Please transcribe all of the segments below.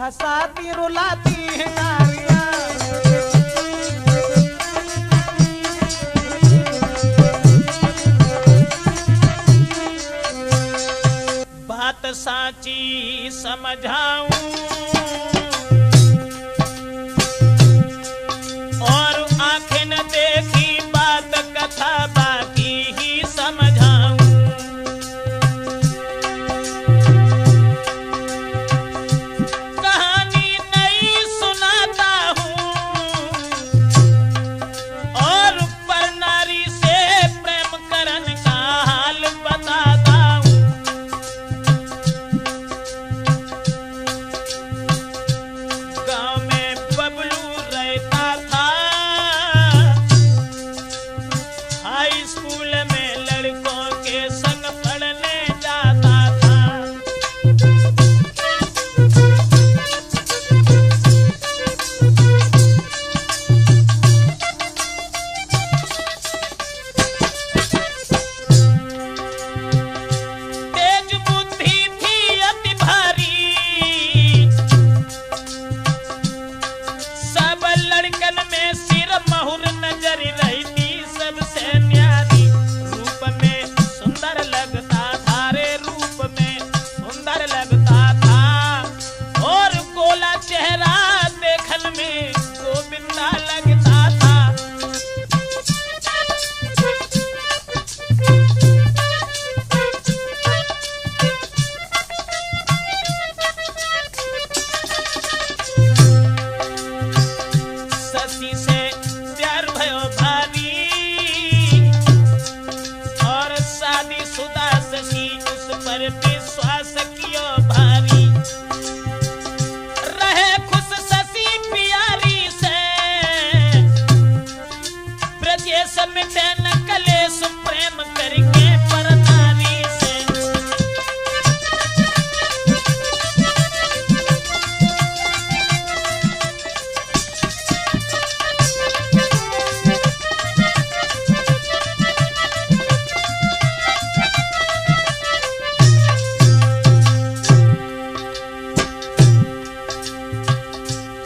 हंसाती रुलाती है नारियां। बात साची समझाऊं और आंखें न देखी बात कथा बाकी ही समझाऊं। कहानी नई सुनाता हूँ और पर नारी से प्रेम करन का हाल बताता हूँ। गांव में बबलू रहता था, हाई स्कूल में लड़कों के संग पढ़ने जाता था। तेज बुद्धि थी अति भारी, सब लड़कन में सिर महुर नजर रहती सबसे न्यारी। रूप में सुंदर लगता था रे, रूप में सुंदर लगता था और गोला चेहरा देखन में गोविंदा लगता था। शशि से प्यार भयो भारी और शादीशुदा शशि उस पर विश्वास कियो भारी। रहे खुश शशि प्यारी से, ब्रजेश मिटे न कलेश प्रेम करके पर नारी से।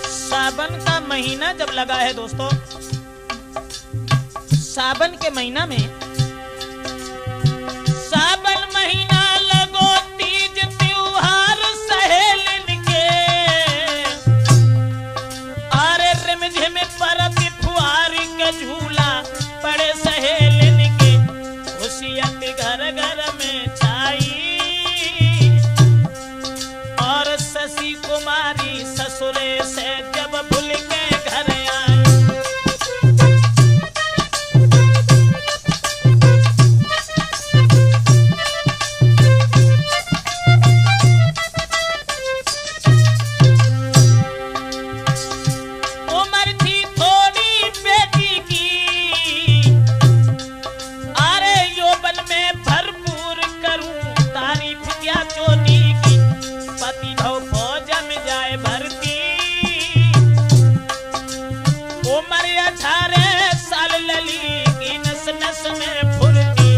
सावन का महीना जब लगा है दोस्तों, सावन के महीना में, सावन महीना लगो तीज त्योहार सहेलिन के, अरे रिमझिम परती फुहारी का झूला पड़े सहेलिन के। खुशियत घर घर में छाई और शशि कुमारी ससुरे से जब भूल के घर आई। उम्र थी थोड़ी बेटी की, अरे यौवन में भरपूर करूं तारीफ क्या चोरी की। पति भव फौज में जाए भर्ती, उम्र 18 साल लली की नस नस में फुर्ती।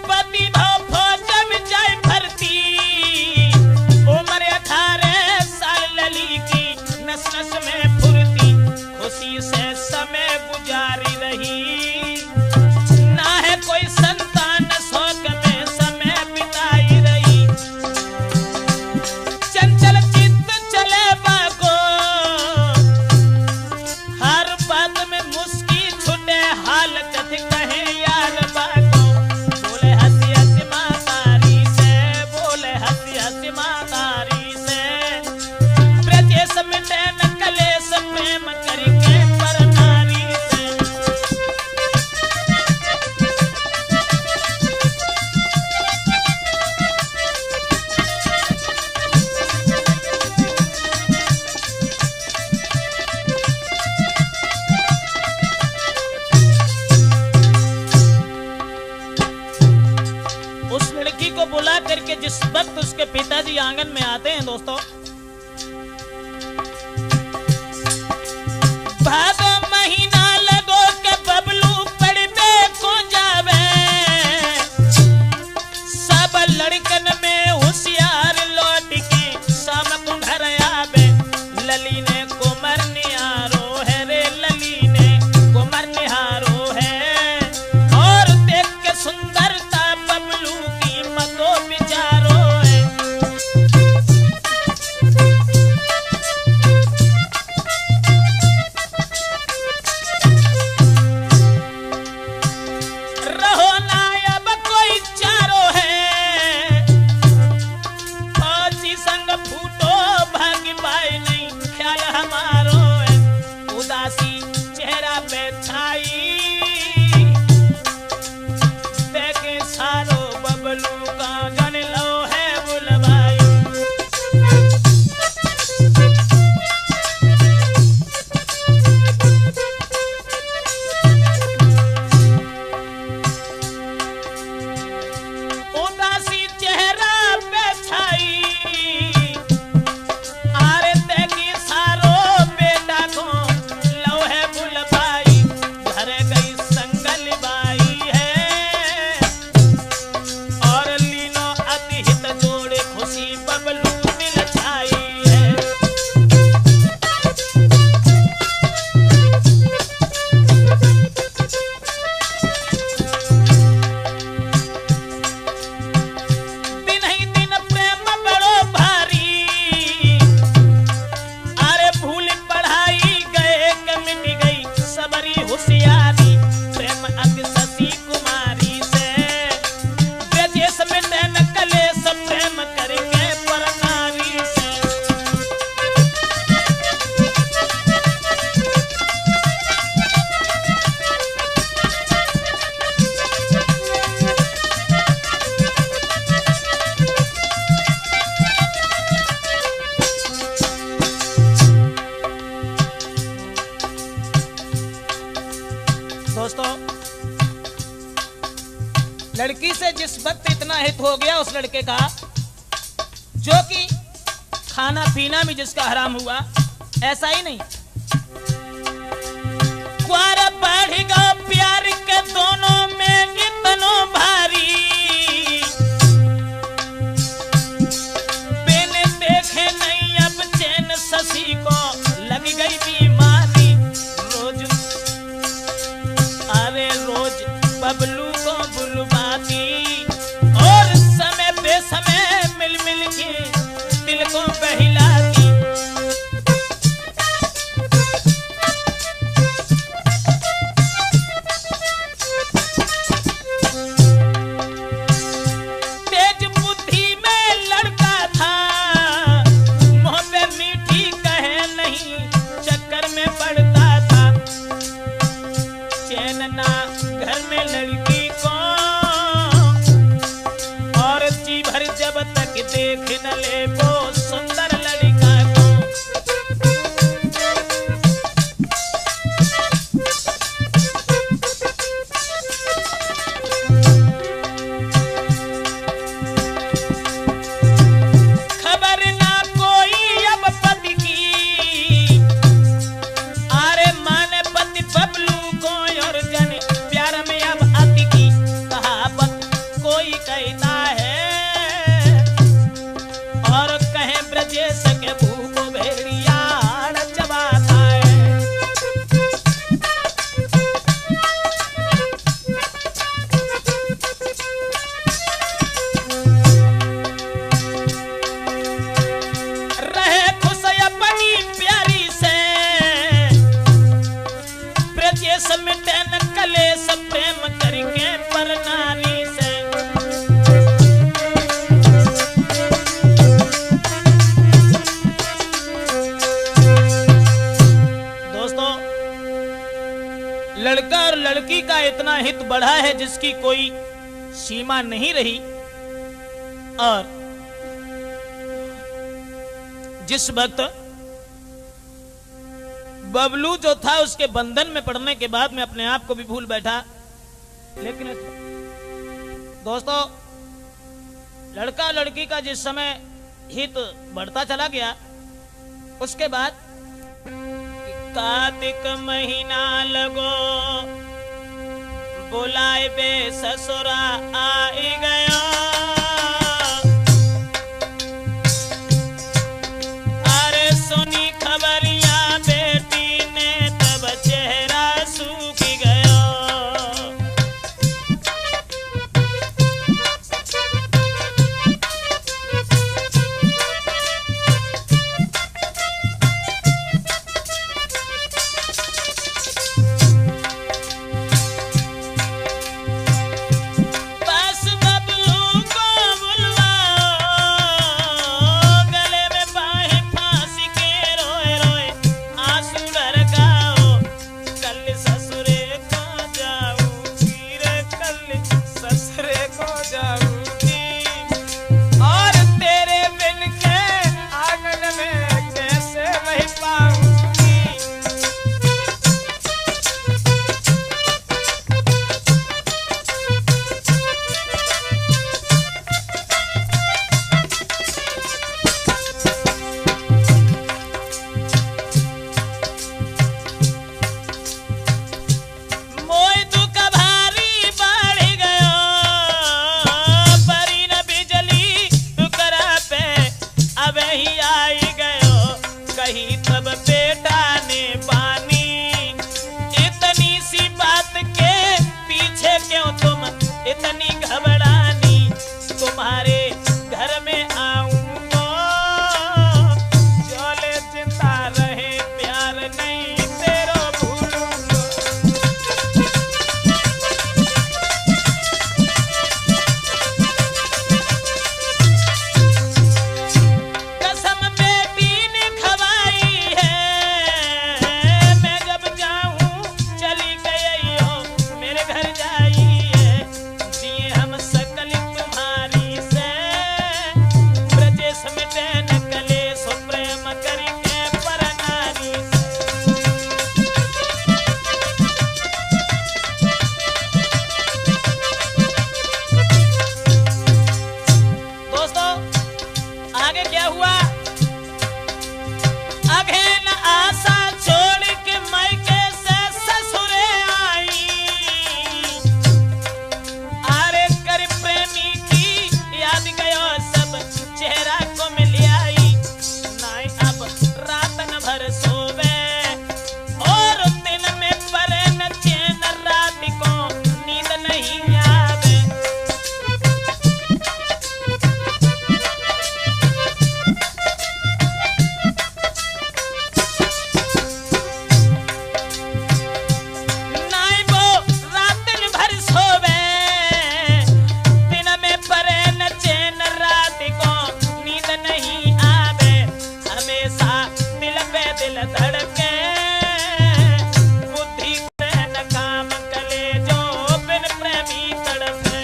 पति भव फौज में जाए भर्ती, उम्र 18 साल लली की नस नस में फुर्ती। खुशी से समय गुजारी रही, ना है कोई संतान शौक में समय बिताई रही। चंचल चित्त चले बागो, हर बात में मुस्की छुटे हाल कथ कहे यार बागो। बोले हंसी हंसी मातारी से, बोले हंसी हंसी मातारी से, ब्रजेश मिटे न कलेश प्रेम करके पर नारी से। उस लड़की को बुला करके जिस वक्त उसके पिताजी आंगन में आते हैं दोस्तों, भादो महीना लगो हित हो गया उस लड़के का, जो कि खाना पीना भी जिसका हराम हुआ। ऐसा ही नहीं, क्वारा बढ़ेगा प्यार के दोनों में इतनो भारी, बेने देखे नहीं अब चैन शशि को लग गई बीमारी। रोज अरे रोज बबलू को बुलवाती और समय बेसमय मिल मिल के दिल को बहलाती। तेज बुद्धि में लड़का था, मुंह पे मीठी कहे नहीं, चक्कर में पड़ता था। चैन ना घर में लड़की को, और जी भर जब तक देख न ले वो सुंदर लड़का को। खबर ना कोई अब पति की, आरे माने पति बबलू को और जन प्यार में अब अति की। कहावत कोई कहता है और कहे ब्रजेश के भूख भेड़िया चबाता है। रहे खुश अपनी प्यारी से, ब्रजेश मिटे न कलेश प्रेम करके पर नारी से। दोस्तों, लड़का और लड़की का इतना हित बढ़ा है जिसकी कोई सीमा नहीं रही। और जिस वक्त बबलू जो था उसके बंधन में पड़ने के बाद मैं अपने आप को भी भूल बैठा। लेकिन दोस्तों, लड़का लड़की का जिस समय हित बढ़ता चला गया, उसके बाद कार्तिक महीना लगो, बुलाए बे ससुरा आई गया। अरे सुनी खबरिया बेटी ने तब चेहरा सूख गया। बस बबलू को आगे क्या हुआ? अघेन आशा छोड़ के मायके से ससुरे आई, आरे कर प्रेमी की याद गयो सब चेहरा को मिल आई। नाई अब रातन भर सोवे और दिन में परे न चैन, रात को नींद नहीं आवे। नाई वो रातन भर सोवे, दिन में परे न चैन, रात को नींद नहीं आवे। हमेशा दिल पे दिल धड़के, बुद्धि से न काम कले, जो बिन प्रेमी तड़पे।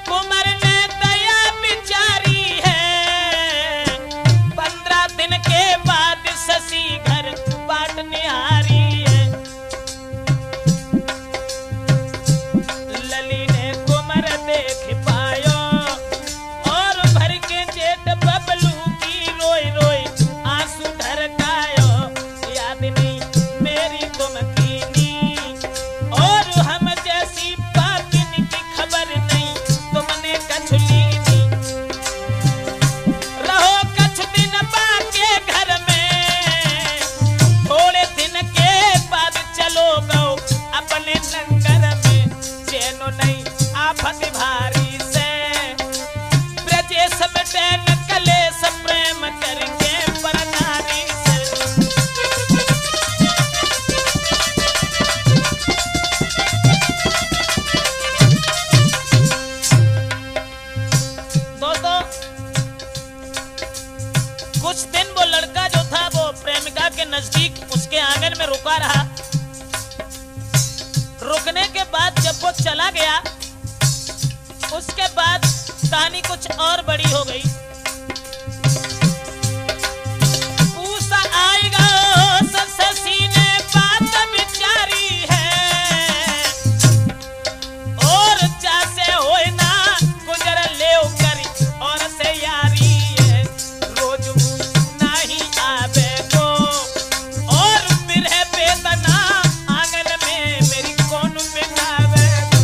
कुंवर ने दया बिचारी है, 15 दिन के बाद शशि घर बांटने आ रही है। लली ने कुंवर देख पायो और भर के जेठ बबलू की रोई रोई आंसू ढरकायो। याद नहीं मेरी तुम कीनी और हम जैसी बाकिन की खबर नहीं तुमने कछ लीनी। रहो कछ दिन बाके घर में, थोड़े दिन के बाद चलो गो अपने नंगर में। चैनो नहीं आफत भारी से, ब्रजेश मिटे न कलेश, प्रेम करके परनारी से। दोस्तों, कुछ दिन वो लड़का जो था वो प्रेमिका के नजदीक उसके आंगन में रुका रहा। रुकने के बाद जब वो चला गया, उसके बाद कहानी कुछ और बड़ी हो गई। पूसा आएगा शशि ने बात बिचारी है, और जैसे होए ना गुजर ले करी और से यारी है। रोज नहीं आवे को और बिरह बेतना, आंगन में मेरी कौन बिठावे को।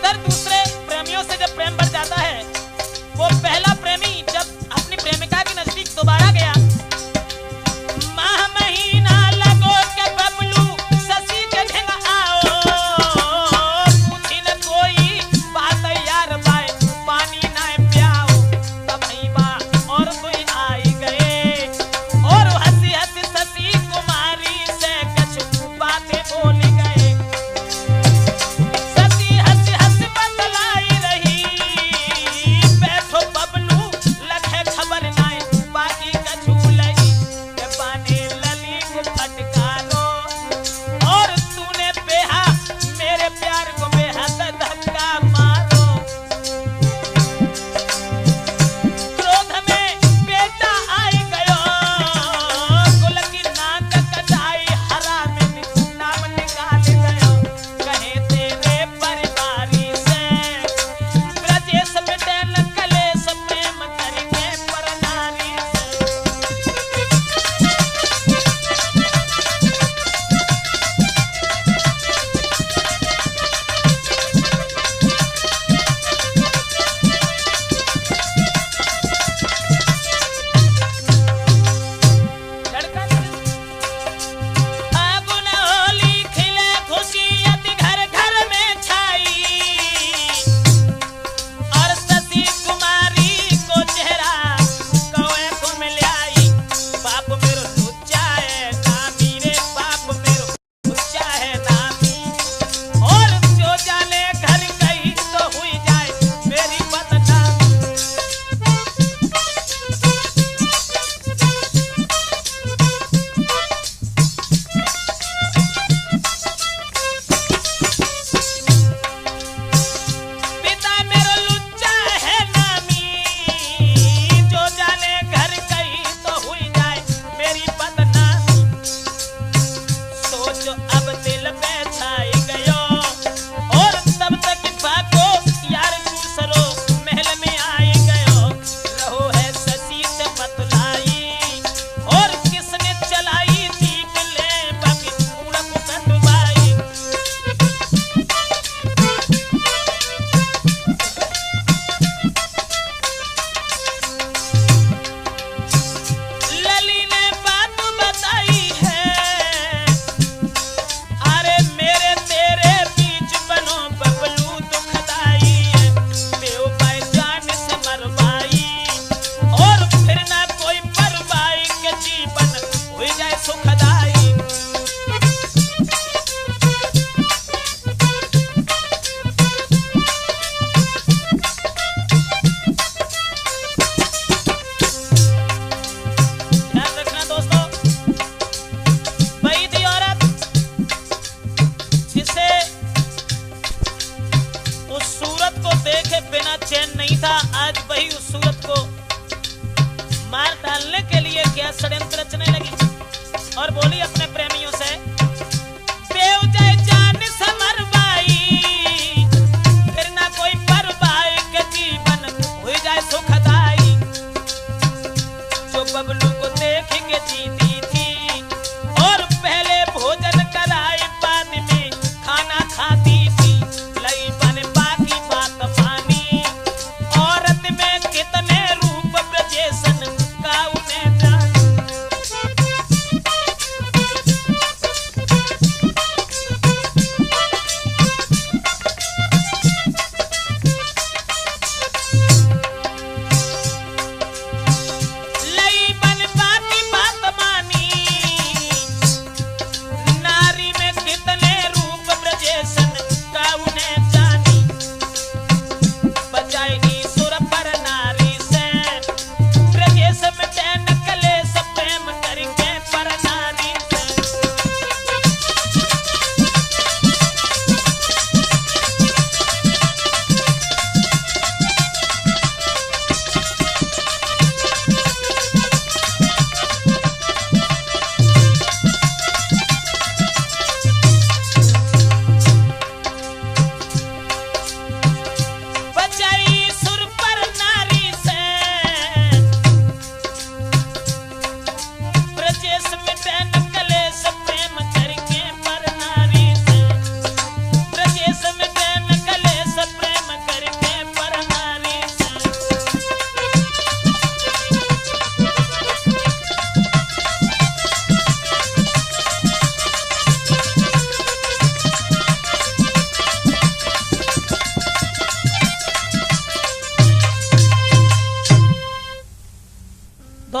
उधर दूसरे प्रेमियों से जब प्रेम बढ़ जाता है, वो पहला प्रेमी जब अपनी प्रेमिका के नजदीक दोबारा गया, माह महीना लगो के बबलू ससी के ढेंग आओ, पूछी न कोई बात यार बाय पानी ना प्याओ, तब ही बा और कोई आई गए, और हंसी हंसी ससी कुमारी से कुछ बातें बोल गए। ससी हंसी हंसी बतलाई रही, बैठो बबलू लखे खबर नाय, बाकी कछु लई के पाने लली को फटकारो, और तूने बेहा मेरे प्यार को बेहद धक्का मारो। क्रोध में बेटा आई गयो, कुल की नाक कटाई हरा में नाम निकाल गयो, कहे तेरे परिवारी से ब्रजेश मिटेल कलेश प्रेम करके पर नारी फागुन होली खिले खुशी यदि घर घर में छाई, और सती कुमारी को चेहरा कौए को मिल आई। बाप मेरो लुच्चा है नामी रे, बाप मेरो लुच्चा है नामी, और जो जाने घर गई तो हुई जाए मेरी बदनामी। पिता मेरो लुच्चा है नामी, जो जाने घर गई तो हुई जाए मेरी बदनामी। सोचो अब दिल में छाई गयो, और तब तक भागो यार दूसरो महल में आई गयो, रहो है ससी से बतलाई, और किसने चलाई दीप ले बाकी उड़क कटवाई। लली ने बात बताई है, अरे मेरे तेरे बीच बनो बबलू दुखदाई है, देव भाई जान से मरवाई, और फिर ना कोई परवाई के जीवन हो जाए सुखदाई। ध्यान रखना दोस्तों, वही थी औरत जिसे उस सूरत को देखे बिना चैन नहीं था, आज वही उस सूरत को मार डालने के लिए क्या षड्यंत्र रचने लगी, और बोली अपने प्रेमियों से, बेव जाए जान समरवाई, फिर ना कोई परवाई के जीवन हो जाए सुखदाई। जो बबलू को देख के जीती थी, और पहले भोजन कराए बाद में खाना खाती थी, लई बन बाकी बात पानी, औरत में कितने रूप ब्रजेशन का उन्हें जानी।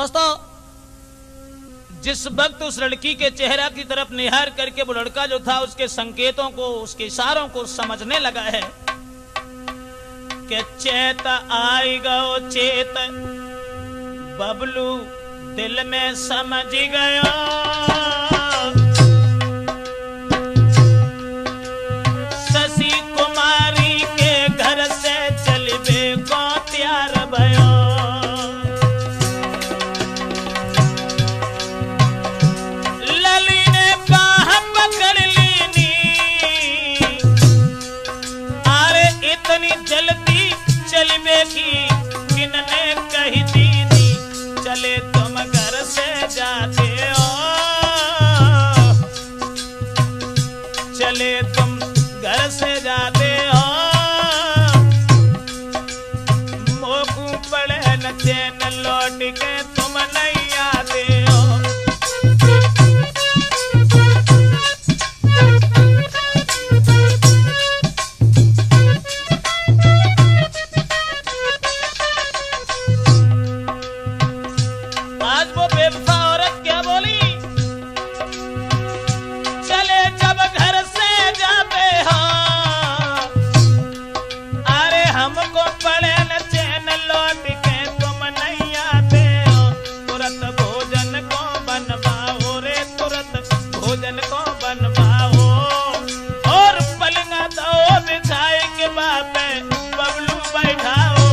दोस्तों, जिस वक्त उस लड़की के चेहरा की तरफ निहार करके वो लड़का जो था उसके संकेतों को, उसके इशारों को समझने लगा है कि चेत आई गो चेत, बबलू दिल में समझ गया, शशि कुमारी के घर से चलबे को तैयार भयो। लली ने बाह पकड़ लीनी, अरे इतनी जल्दी चलबे की किनने कही दीनी, चले तुम घर से जाते हो, चले तुम घर से जाते हो, मोकू पड़े न चैन लौट के तुम नहीं आते हो। आज वो बेवफा औरत क्या बोली, चले जब घर से जाते हो, अरे हमको पड़े न चैन लौट के तुम नहीं आते हो, तुरंत भोजन को बनवाओ रे, तुरंत भोजन को बनवाओ, और पलंगा दो बिछाए के बापे बबलू बैठाओ।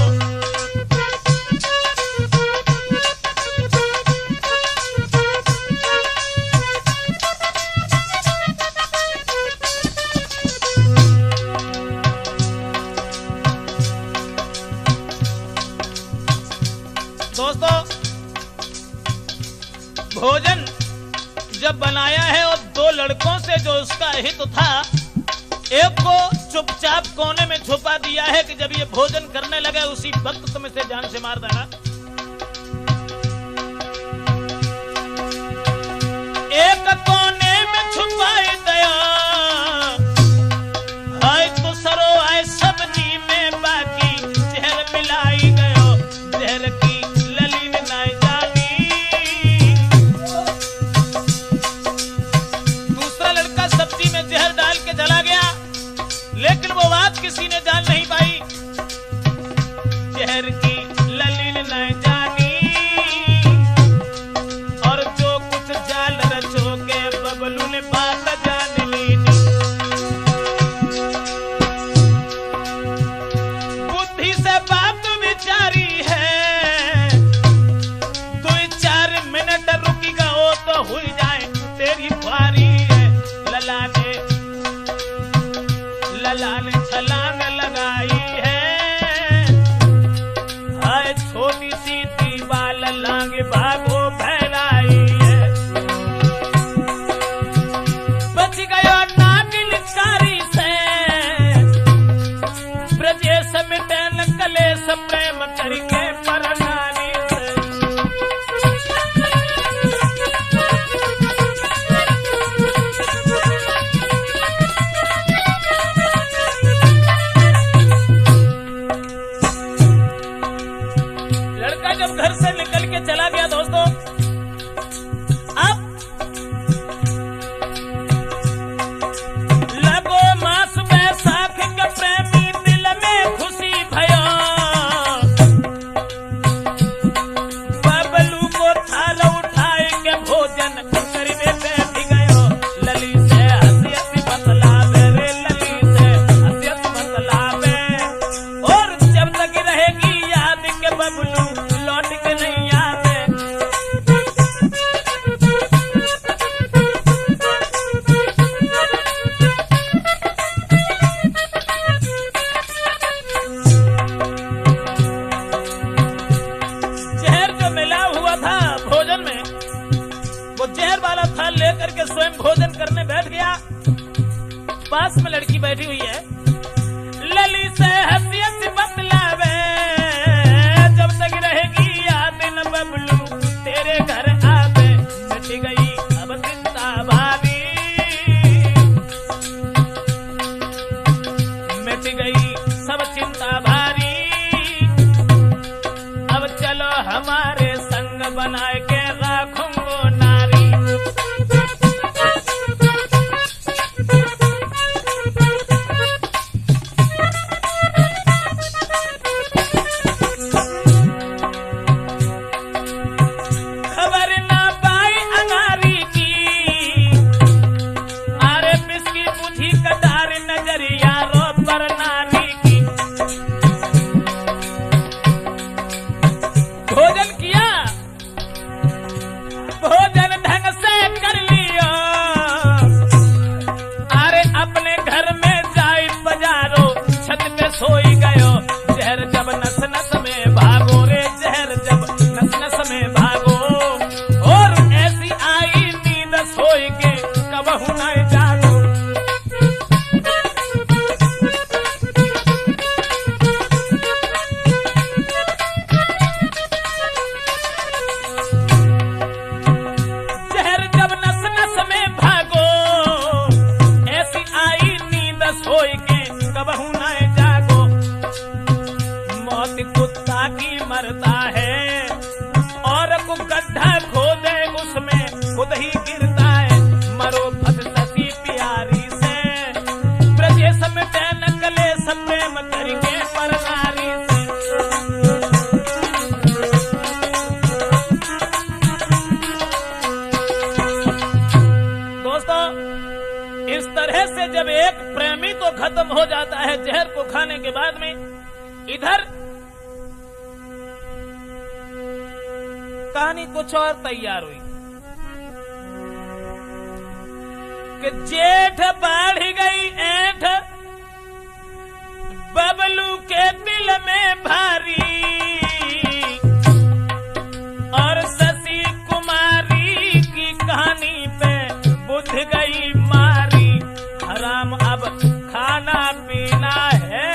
दोस्तों, भोजन जब बनाया है और दो लड़कों से जो उसका हित था, एक को चुपचाप कोने में छुपा दिया है कि जब ये भोजन करने लगे उसी वक्त तुम इसे जान से मार देना। एक कोने में छुपाई दया, हाय तो सरो आए सब्जी में बाकी जहर मिलाई गयो, जहर की लली ने ना जानी। दूसरा लड़का सब्जी में जहर डाल के चला गया, लेकिन वो बात किसी ने जान नहीं पाई, जहर की लली ने ना जानी, और जो कुछ जाल रचोगे बबलू ने बात जान ली। बुद्धि से बात विचारी है, 2-4 मिनट रुकेगा हो तो हुई जाए तेरी बारी है। लला ने छलांग लगाई है, हाय छोटी सी दीवार लांग भागो फैलाई है, बच गयो नागिनकारी से, ब्रजेश मिटन कलेश प्रेम करके परनानी से। लड़का जब घर से निकल के चला गया दोस्तों, अब लगो मास बैसाख के प्रेमी दिल में खुशी भयो, बबलू को थाल उठाए के भोजन करने बैठ गयो, लली से हंसी हंसी बतलावे रे, लली से हंसी हंसी बतलावे, और जब तक रहेगी याद के बबलू लौट के नहीं आते। जहर जो मिला हुआ था भोजन में, वो जहर वाला थाल लेकर के स्वयं भोजन करने बैठ गया। पास में लड़की बैठी हुई है, लली से हंसी हंसी बतलावे, जब तक रहेगी याद न बबलू तेरे घर आवे, मिट गई अब चिंता भारी, मिट गई सब चिंता भारी, अब चलो हमारे संग बनाए के राखूंगो नारी। खबर ना पाई अंगारी की, अरे बिस्की बुझी कटार नजरिया रो पर नारी की। भोजन किया, भोजन ढंग से कर लिया, अरे अपने घर में जाई बजारो छत पे सोई गयो। जहर जब नस नस में भागो रे, जहर जब नस नस में भागो, और ऐसी आई नींद सोई के कबहू न जागो। जहर जब नस नस में भागो, ऐसी आई नींद सोई के कबहू न जागो। मौत कुत्ता की मरता है, और को गड्ढा खोदे उसमें खुद ही गिरता है। मरो भद सती प्यारी से, ब्रजेश में न कले सब प्रेम करेंगे पर नारी से। दोस्तों, इस तरह से जब एक प्रेमी तो खत्म हो जाता है जहर को खाने के बाद में, इधर कहानी कुछ और तैयार हुई कि जेठ बढ़ गई ऐठ बबलू के दिल में भारी, और शशि कुमारी की कहानी पे बुझ गई मारी। हराम अब खाना पीना है,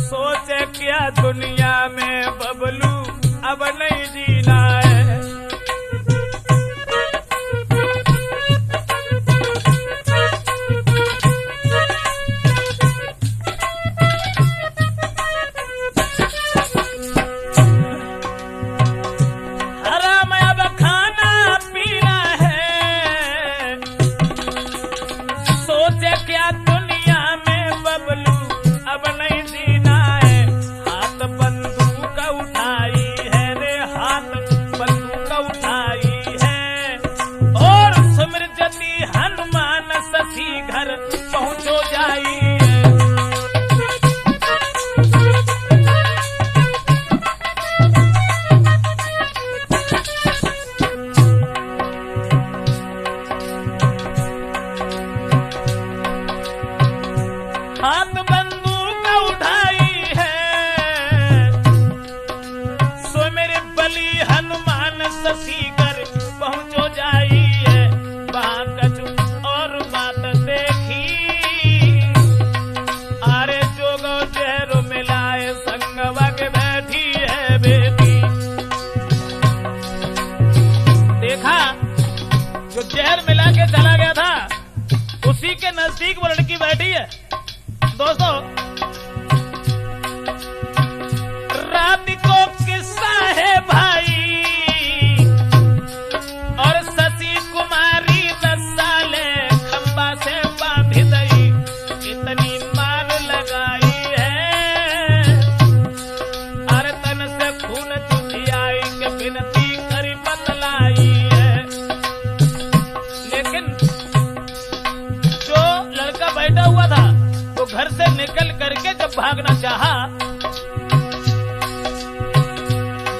सोचे क्या दुनिया में बबलू अब नहीं जीना है। हराम अब खाना पीना है, सोचे क्या दुनिया में बबलू अब नहीं जीना है। हाथ बंदूक उठाई है रे, हाथ बंदूक उठाई है, और सुमृजती हनुमान शशि घर पहुंचो जाई है। हाथ बंदूक उठाई है, सो मेरे बली हनुमान शशि घर पहुंचो जाई है। वहां कछु और बात देखी, अरे जोगो जहरो मिलाए संगवा के बैठी है बेटी। देखा, जो जहर मिला के चला गया था उसी के नजदीक वो लड़की बैठी है। दोस्तों, रात को किस्सा है भाई, और शशि कुमारी 10 साले खंबा से बांधी गई। इतनी मार लगाई है, अरे तन से खून चुटियाई के बिनती करी बतलाई है। लेकिन जो लड़का बैठा हुआ था वो घर से निकल करके जब भागना चाहा,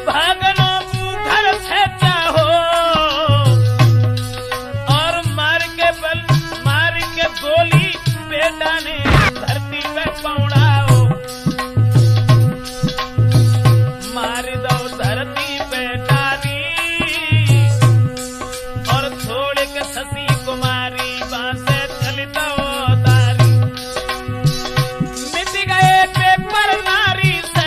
भागनो घर से चाहो, और मार के गोली बेटा ने धरती पे पौड़ाओ। मार दो धरती पे डाली, और छोड़ के शशि कुमारी वहां से चली दो दारी। मिट गए पेपर नारी से,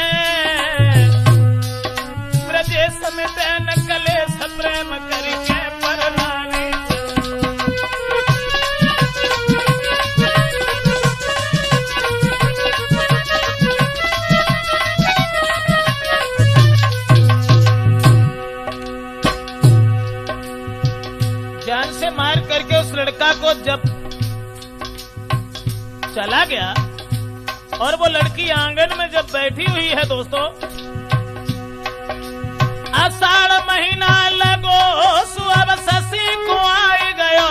गया और वो लड़की आंगन में जब बैठी हुई है दोस्तों, आषाढ़ महीना लगो सुअब शशि को आई गयो,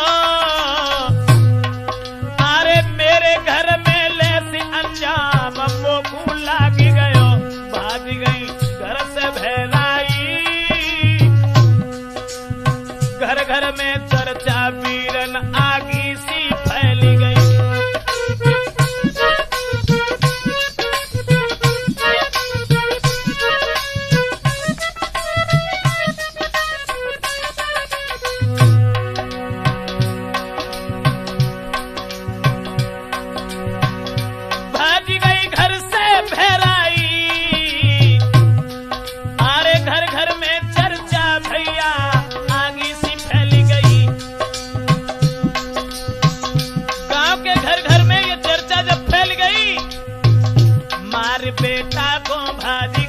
अरे मेरे घर में लेसी अंजाम मोकू लागी गयो, भाग गई घर से भैराई, घर घर में चर्चा वीरन आगी सी फैली गई। बेटा को भाजी